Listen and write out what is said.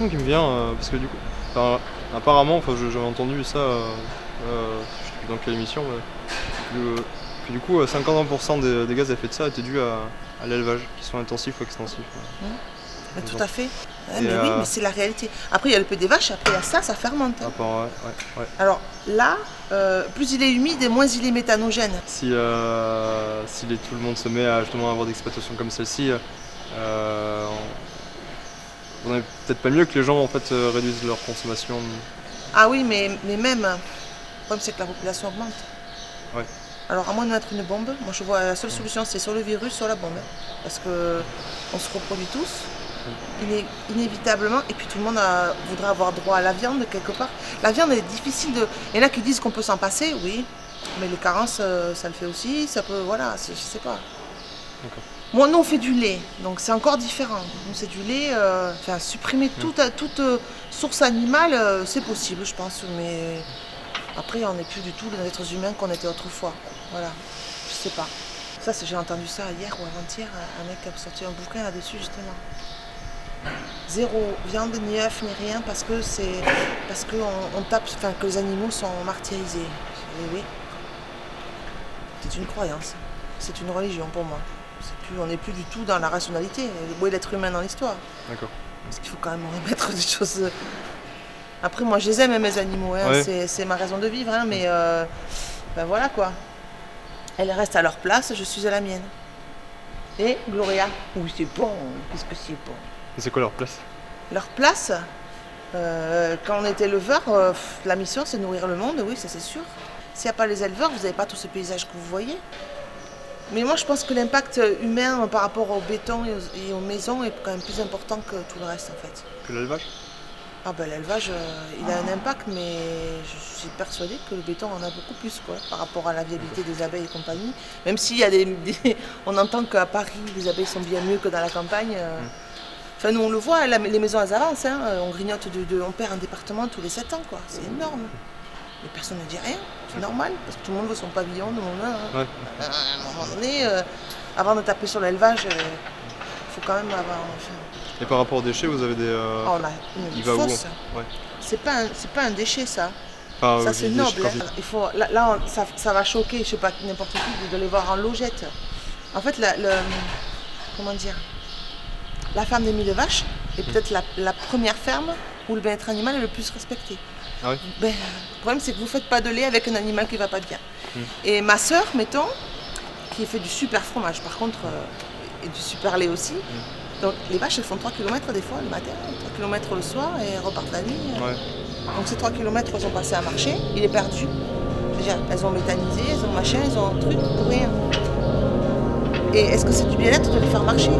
question qui me vient, parce que du coup, enfin, apparemment, enfin, j'avais entendu ça, je sais plus dans quelle émission, que du coup, 50% des gaz à effet de serre étaient dus à l'élevage, qu'ils soient intensifs ou extensifs. Mais Par tout à exemple. fait. Ouais, Et, mais oui, mais c'est la réalité. Après, il y a le peu des vaches, après, il y a ça fermente. Hein. ouais. Alors là, plus il est humide et moins il est méthanogène. Si tout le monde se met à justement avoir des exploitations comme celle-ci, on est peut-être pas mieux que les gens en fait réduisent leur consommation. Ah oui, mais même, le problème c'est que la population augmente. Ouais. Alors à moins de mettre une bombe, moi je vois la seule solution c'est sur le virus, sur la bombe. Parce que on se reproduit tous, inévitablement, et puis tout le monde voudra avoir droit à la viande quelque part. La viande est difficile de. Il y en a qui disent qu'on peut s'en passer, oui, mais les carences, ça le fait aussi, ça peut. Voilà, je sais pas. D'accord. Moi, nous on fait du lait, donc c'est encore différent. Nous c'est du lait, enfin supprimer toute source animale, c'est possible, je pense, mais après on n'est plus du tout les êtres humains qu'on était autrefois. Voilà, je sais pas. Ça, j'ai entendu ça hier ou avant-hier, un mec a sorti un bouquin là-dessus justement. Zéro viande, ni œuf, ni rien, parce que on tape, enfin que les animaux sont martyrisés. Oui. C'est une croyance, c'est une religion pour moi. On n'est plus du tout dans la rationalité. Où est l'être humain dans l'histoire? D'accord. Parce qu'il faut quand même remettre des choses. Après, moi, je les aime, mes animaux. Hein. Ouais. C'est ma raison de vivre. Hein. Mais ben voilà quoi. Elles restent à leur place, je suis à la mienne. Et Gloria? Oui, c'est bon. Qu'est-ce que c'est bon? Et c'est quoi leur place? Leur place, quand on est éleveur, la mission, c'est nourrir le monde. Oui, ça c'est sûr. S'il n'y a pas les éleveurs, vous n'avez pas tout ce paysage que vous voyez. Mais moi, je pense que l'impact humain par rapport au béton et aux maisons est quand même plus important que tout le reste, en fait. Que l'élevage? Ah ben l'élevage, il a un impact, mais je suis persuadée que le béton en a beaucoup plus, quoi, par rapport à la viabilité des abeilles et compagnie. Même s'il y a on entend qu'à Paris, les abeilles sont bien mieux que dans la campagne. Enfin, nous, on le voit, les maisons, elles avancent. Hein. On grignote on perd un département tous les 7 ans, quoi. C'est énorme. Mais personne ne dit rien, c'est normal, parce que tout le monde veut son pavillon, tout le monde veut. Ouais. À un moment donné, avant de taper sur l'élevage, il faut quand même avoir. Et par rapport aux déchets, vous avez des. On a Il une va où? fosse. Ouais. C'est pas un déchet, ça. Enfin, Ça, c'est des noble. déchets Hein. Il faut, là, ça va choquer, je sais pas, n'importe qui, de les voir en logette. En fait, comment dire, la ferme des 1000 vaches est peut-être la première ferme où le bien-être animal est le plus respecté. Ah oui. Ben, le problème, c'est que vous ne faites pas de lait avec un animal qui ne va pas bien. Et ma sœur, mettons, qui fait du super fromage, par contre, et du super lait aussi. Donc les vaches, elles font 3 km des fois le matin, 3 km le soir et elles repartent la nuit. Ouais. Donc ces 3 km, elles ont passé à marcher, il est perdu. Je veux dire, elles ont méthanisé, elles ont machin, elles ont un truc pour rien. Et est-ce que c'est du bien-être de les faire marcher?